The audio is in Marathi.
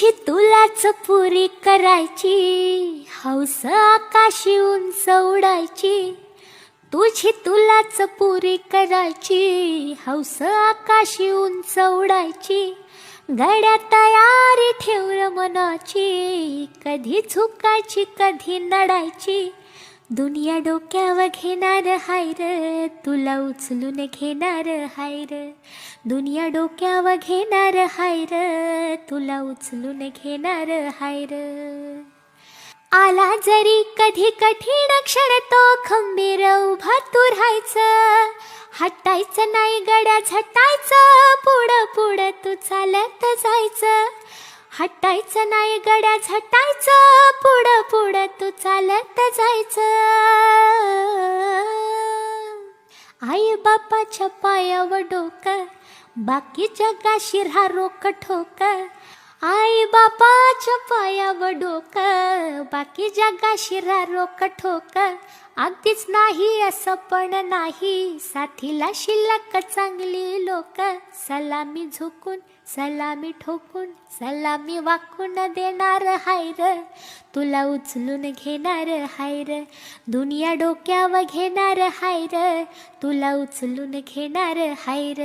तुझी तुलाच पुरी करायची, हौस आकाशी उंच उडायची. तुझी तुलाच पुरी करायची, हौस आकाशी उंच उडायची. गड्या तयारी ठेव र मनाची, कधी झुकायची कधी नडायची. दुनिया डोक्यावर घेणार हाय र, तुला उचलून घेणार हाय र. दुनिया डोक्यावर घेणार हाय र, तुला उचलून घेणार हाय र. आला जरी कधी कठीण क्षण तो खंबीर उभा तू राहायचं. हटायचं नाही गड्या झटायचं, पुढं पुढं तू चालत जायचं. हटायचं नाही गड्या झटायचं, पुढं पुढं तू चालत जायचं. आई बापाच्या पायावर डोकं, बाकी जगाशी राहा रोक ठोक. आई बापाच्या पायावर डोकं, बाकी जगाशी राहा रोक ठोक. अगदीच नाही असं पण नाही, साथीला शिल्लक चांगली लोक. सलामी झुकून सलामी ठोकून, सलामी वाकून देणार हाय र, तुला उचलून घेणार हाय र. दुनिया डोक्यावर घेणार हाय र, तुला उचलून घेणार हाय र.